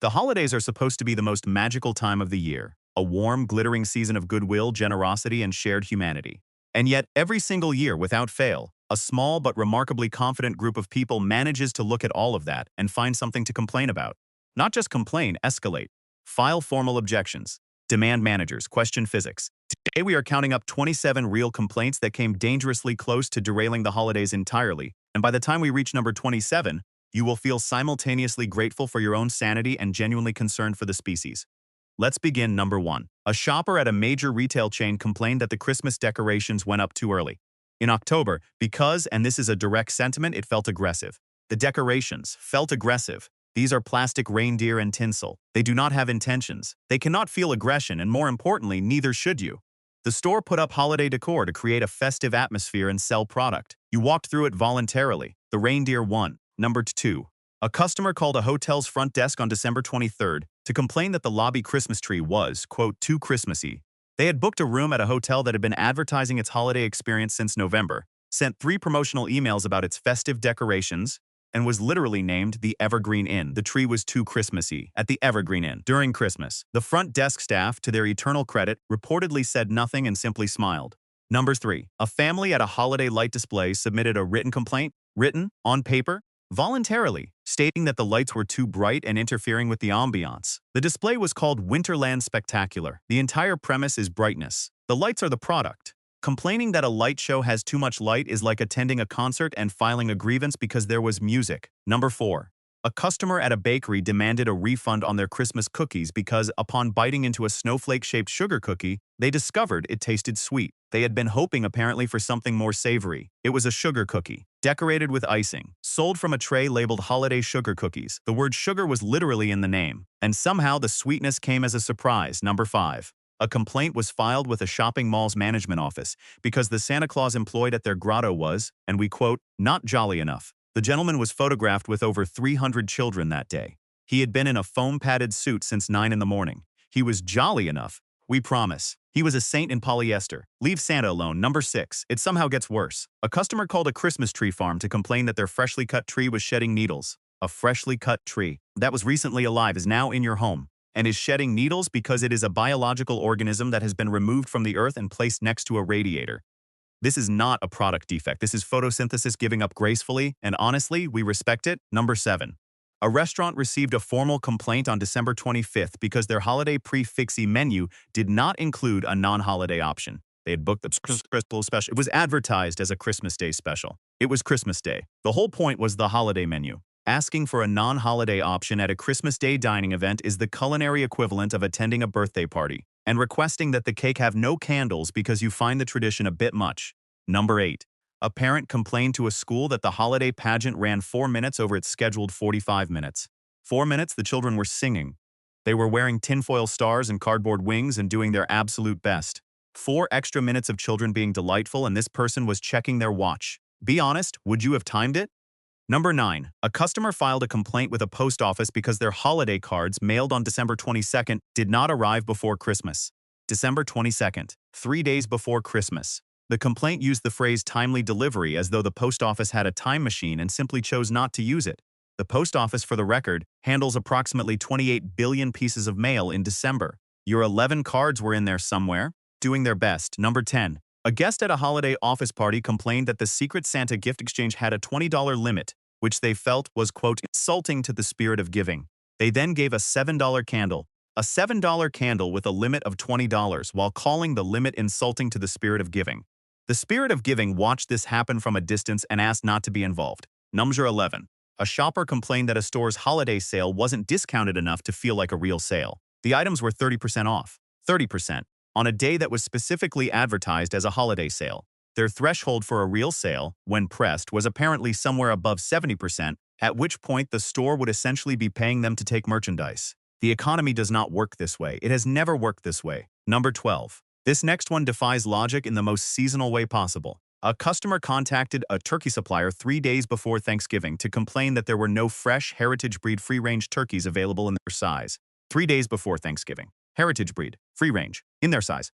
The holidays are supposed to be the most magical time of the year, a warm, glittering season of goodwill, generosity, and shared humanity. And yet, every single year, without fail, a small but remarkably confident group of people manages to look at all of that and find something to complain about. Not just complain, escalate. File formal objections. Demand managers, question physics. Today we are counting up 27 real complaints that came dangerously close to derailing the holidays entirely, and by the time we reach number 27, you will feel simultaneously grateful for your own sanity and genuinely concerned for the species. Let's begin. Number 1. A shopper at a major retail chain complained that the Christmas decorations went up too early. In October, because, and this is a direct sentiment, it felt aggressive. The decorations felt aggressive. These are plastic reindeer and tinsel. They do not have intentions. They cannot feel aggression, and more importantly, neither should you. The store put up holiday decor to create a festive atmosphere and sell product. You walked through it voluntarily. The reindeer won. Number 2. A customer called a hotel's front desk on December 23rd to complain that the lobby Christmas tree was, quote, too Christmassy. They had booked a room at a hotel that had been advertising its holiday experience since November, sent 3 promotional emails about its festive decorations, and was literally named the Evergreen Inn. The tree was too Christmassy at the Evergreen Inn during Christmas. The front desk staff, to their eternal credit, reportedly said nothing and simply smiled. Number 3. A family at a holiday light display submitted a written complaint, written, on paper, voluntarily, stating that the lights were too bright and interfering with the ambiance. The display was called Winterland Spectacular. The entire premise is brightness. The lights are the product. Complaining that a light show has too much light is like attending a concert and filing a grievance because there was music. Number 4. A customer at a bakery demanded a refund on their Christmas cookies because, upon biting into a snowflake-shaped sugar cookie, they discovered it tasted sweet. They had been hoping apparently for something more savory. It was a sugar cookie, decorated with icing, sold from a tray labeled Holiday Sugar Cookies. The word sugar was literally in the name, and somehow the sweetness came as a surprise. Number 5. A complaint was filed with a shopping mall's management office because the Santa Claus employed at their grotto was, and we quote, not jolly enough. The gentleman was photographed with over 300 children that day. He had been in a foam-padded suit since 9 in the morning. He was jolly enough. We promise. He was a saint in polyester. Leave Santa alone. Number 6. It somehow gets worse. A customer called a Christmas tree farm to complain that their freshly cut tree was shedding needles. A freshly cut tree that was recently alive is now in your home and is shedding needles because it is a biological organism that has been removed from the earth and placed next to a radiator. This is not a product defect. This is photosynthesis giving up gracefully, and honestly, we respect it. Number 7. A restaurant received a formal complaint on December 25th because their holiday prix-fixe menu did not include a non-holiday option. They had booked the Christmas special. It was advertised as a Christmas Day special. It was Christmas Day. The whole point was the holiday menu. Asking for a non-holiday option at a Christmas Day dining event is the culinary equivalent of attending a birthday party and requesting that the cake have no candles because you find the tradition a bit much. Number 8. A parent complained to a school that the holiday pageant ran 4 minutes over its scheduled 45 minutes. 4 minutes, the children were singing. They were wearing tinfoil stars and cardboard wings and doing their absolute best. 4 extra minutes of children being delightful, and this person was checking their watch. Be honest, would you have timed it? Number 9. A customer filed a complaint with a post office because their holiday cards mailed on December 22nd did not arrive before Christmas. December 22nd, 3 days before Christmas. The complaint used the phrase timely delivery as though the post office had a time machine and simply chose not to use it. The post office, for the record, handles approximately 28 billion pieces of mail in December. Your 11 cards were in there somewhere, doing their best. Number 10. A guest at a holiday office party complained that the Secret Santa gift exchange had a $20 limit, which they felt was, quote, insulting to the spirit of giving. They then gave a $7 candle. A $7 candle with a limit of $20 while calling the limit insulting to the spirit of giving. The spirit of giving watched this happen from a distance and asked not to be involved. Number 11. A shopper complained that a store's holiday sale wasn't discounted enough to feel like a real sale. The items were 30% off. 30%. On a day that was specifically advertised as a holiday sale. Their threshold for a real sale, when pressed, was apparently somewhere above 70%, at which point the store would essentially be paying them to take merchandise. The economy does not work this way. It has never worked this way. Number 12. This next one defies logic in the most seasonal way possible. A customer contacted a turkey supplier 3 days before Thanksgiving to complain that there were no fresh heritage breed free-range turkeys available in their size. 3 days before Thanksgiving. Heritage breed, free-range, in their size.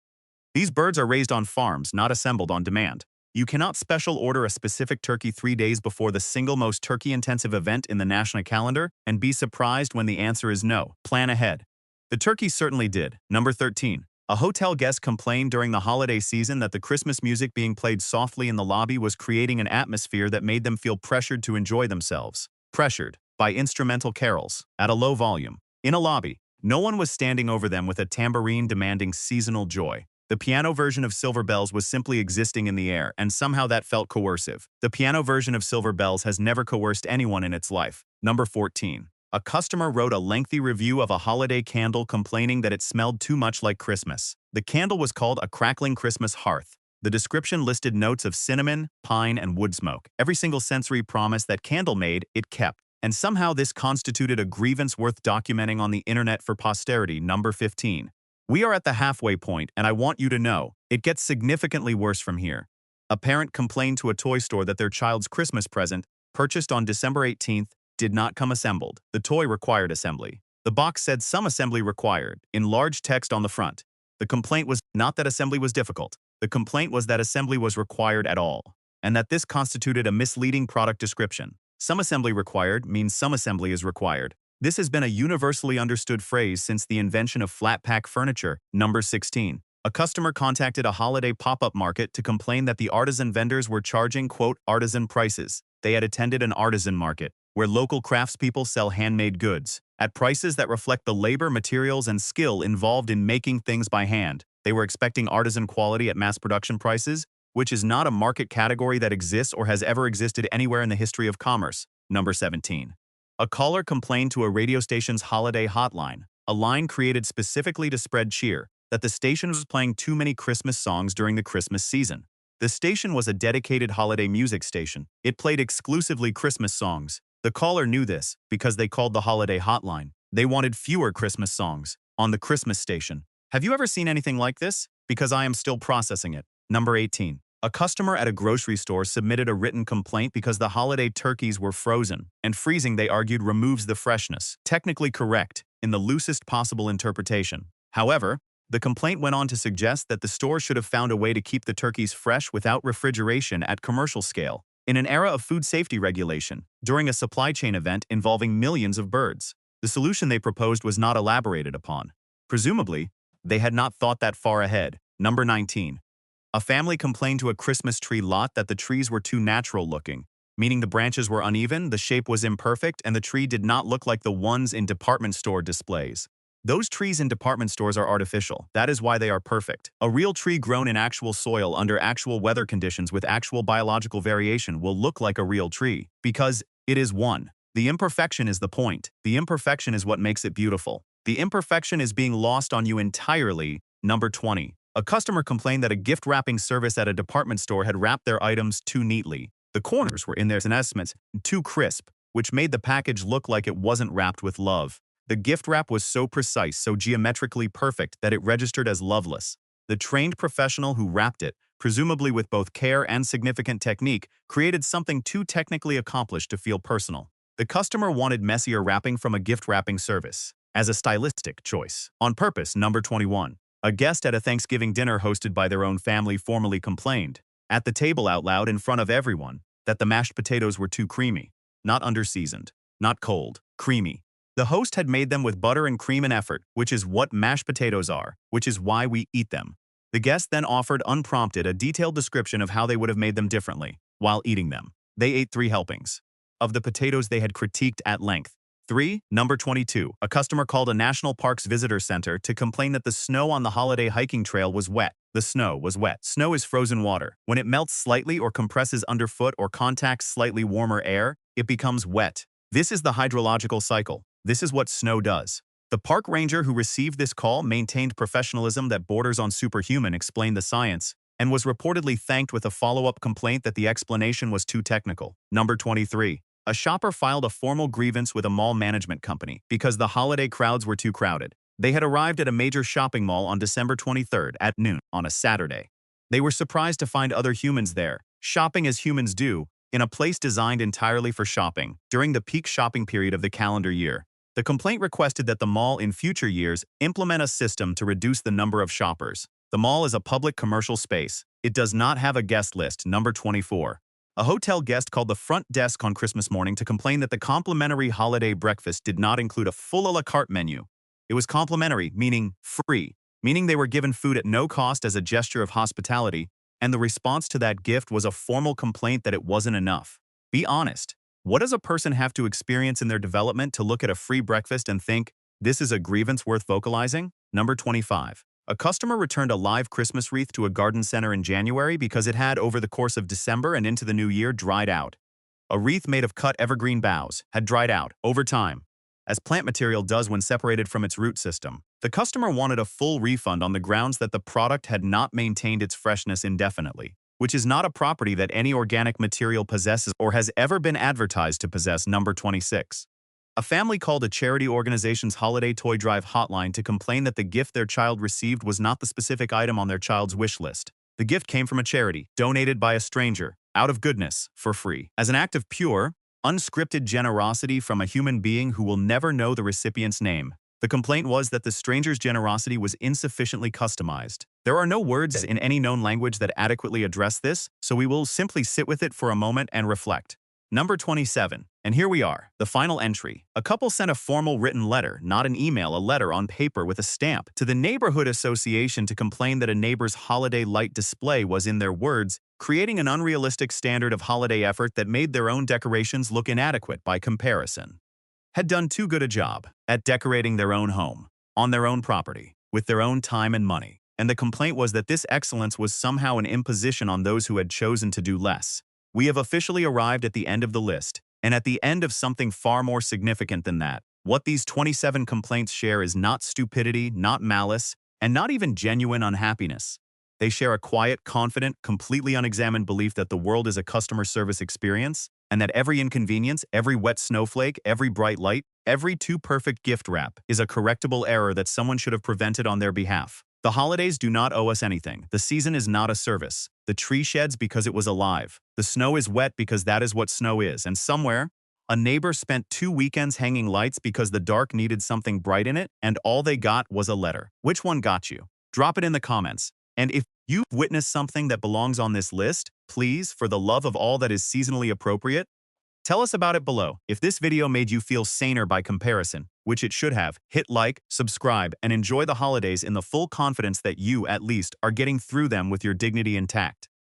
These birds are raised on farms, not assembled on demand. You cannot special order a specific turkey 3 days before the single most turkey-intensive event in the national calendar and be surprised when the answer is no. Plan ahead. The turkeys certainly did. Number 13. A hotel guest complained during the holiday season that the Christmas music being played softly in the lobby was creating an atmosphere that made them feel pressured to enjoy themselves. Pressured by instrumental carols at a low volume. In a lobby, no one was standing over them with a tambourine demanding seasonal joy. The piano version of Silver Bells was simply existing in the air, and somehow that felt coercive. The piano version of Silver Bells has never coerced anyone in its life. Number 14. A customer wrote a lengthy review of a holiday candle complaining that it smelled too much like Christmas. The candle was called a crackling Christmas hearth. The description listed notes of cinnamon, pine, and wood smoke. Every single sensory promise that candle made, it kept. And somehow this constituted a grievance worth documenting on the internet for posterity. Number 15. We are at the halfway point, and I want you to know, it gets significantly worse from here. A parent complained to a toy store that their child's Christmas present, purchased on December 18th, did not come assembled. The toy required assembly. The box said some assembly required, in large text on the front. The complaint was not that assembly was difficult. The complaint was that assembly was required at all, and that this constituted a misleading product description. Some assembly required means some assembly is required. This has been a universally understood phrase since the invention of flat-pack furniture. Number 16. A customer contacted a holiday pop-up market to complain that the artisan vendors were charging, quote, artisan prices. They had attended an artisan market, where local craftspeople sell handmade goods, at prices that reflect the labor, materials, and skill involved in making things by hand. They were expecting artisan quality at mass production prices, which is not a market category that exists or has ever existed anywhere in the history of commerce. Number 17. A caller complained to a radio station's holiday hotline, a line created specifically to spread cheer, that the station was playing too many Christmas songs during the Christmas season. The station was a dedicated holiday music station. It played exclusively Christmas songs. The caller knew this because they called the holiday hotline. They wanted fewer Christmas songs on the Christmas station. Have you ever seen anything like this? Because I am still processing it. Number 18. A customer at a grocery store submitted a written complaint because the holiday turkeys were frozen, and freezing, they argued, removes the freshness. Technically correct, in the loosest possible interpretation. However, the complaint went on to suggest that the store should have found a way to keep the turkeys fresh without refrigeration at commercial scale. In an era of food safety regulation, during a supply chain event involving millions of birds, the solution they proposed was not elaborated upon. Presumably, they had not thought that far ahead. Number 19. A family complained to a Christmas tree lot that the trees were too natural looking, meaning the branches were uneven, the shape was imperfect, and the tree did not look like the ones in department store displays. Those trees in department stores are artificial. That is why they are perfect. A real tree grown in actual soil under actual weather conditions with actual biological variation will look like a real tree, because it is one. The imperfection is the point. The imperfection is what makes it beautiful. The imperfection is being lost on you entirely. Number 20. A customer complained that a gift wrapping service at a department store had wrapped their items too neatly. The corners were, in their estimates, too crisp, which made the package look like it wasn't wrapped with love. The gift wrap was so precise, so geometrically perfect, that it registered as loveless. The trained professional who wrapped it, presumably with both care and significant technique, created something too technically accomplished to feel personal. The customer wanted messier wrapping from a gift wrapping service, as a stylistic choice. On purpose. Number 21. A guest at a Thanksgiving dinner hosted by their own family formally complained, at the table out loud in front of everyone, that the mashed potatoes were too creamy. Not under-seasoned, not cold, creamy. The host had made them with butter and cream and effort, which is what mashed potatoes are, which is why we eat them. The guest then offered unprompted a detailed description of how they would have made them differently, while eating them. They ate 3 helpings of the potatoes they had critiqued at length. Number 22. A customer called a national parks visitor center to complain that the snow on the holiday hiking trail was wet. The snow was wet. Snow is frozen water. When it melts slightly or compresses underfoot or contacts slightly warmer air, it becomes wet. This is the hydrological cycle. This is what snow does. The park ranger who received this call maintained professionalism that borders on superhuman, explained the science, and was reportedly thanked with a follow-up complaint that the explanation was too technical. Number 23. A shopper filed a formal grievance with a mall management company because the holiday crowds were too crowded. They had arrived at a major shopping mall on December 23rd at noon on a Saturday. They were surprised to find other humans there, shopping as humans do, in a place designed entirely for shopping, during the peak shopping period of the calendar year. The complaint requested that the mall in future years implement a system to reduce the number of shoppers. The mall is a public commercial space. It does not have a guest list. Number 24. A hotel guest called the front desk on Christmas morning to complain that the complimentary holiday breakfast did not include a full a la carte menu. It was complimentary, meaning free, meaning they were given food at no cost as a gesture of hospitality, and the response to that gift was a formal complaint that it wasn't enough. Be honest. What does a person have to experience in their development to look at a free breakfast and think, this is a grievance worth vocalizing? Number 25. A customer returned a live Christmas wreath to a garden center in January because it had, over the course of December and into the new year, dried out. A wreath made of cut evergreen boughs had dried out over time, as plant material does when separated from its root system. The customer wanted a full refund on the grounds that the product had not maintained its freshness indefinitely, which is not a property that any organic material possesses or has ever been advertised to possess. Number 26. A family called a charity organization's holiday toy drive hotline to complain that the gift their child received was not the specific item on their child's wish list. The gift came from a charity, donated by a stranger, out of goodness, for free, as an act of pure, unscripted generosity from a human being who will never know the recipient's name. The complaint was that the stranger's generosity was insufficiently customized. There are no words in any known language that adequately address this, so we will simply sit with it for a moment and reflect. Number 27. And here we are, the final entry. A couple sent a formal written letter, not an email, a letter on paper with a stamp, to the neighborhood association to complain that a neighbor's holiday light display was, in their words, creating an unrealistic standard of holiday effort that made their own decorations look inadequate by comparison. Had done too good a job at decorating their own home, on their own property, with their own time and money. And the complaint was that this excellence was somehow an imposition on those who had chosen to do less. We have officially arrived at the end of the list, and at the end of something far more significant than that. What these 27 complaints share is not stupidity, not malice, and not even genuine unhappiness. They share a quiet, confident, completely unexamined belief that the world is a customer service experience, and that every inconvenience, every wet snowflake, every bright light, every too perfect gift wrap is a correctable error that someone should have prevented on their behalf. The holidays do not owe us anything. The season is not a service. The tree sheds because it was alive. The snow is wet because that is what snow is. And somewhere, a neighbor spent 2 weekends hanging lights because the dark needed something bright in it, and all they got was a letter. Which one got you? Drop it in the comments. And if you've witnessed something that belongs on this list, please, for the love of all that is seasonally appropriate, tell us about it below. If this video made you feel saner by comparison, which it should have, hit like, subscribe, and enjoy the holidays in the full confidence that you, at least, are getting through them with your dignity intact.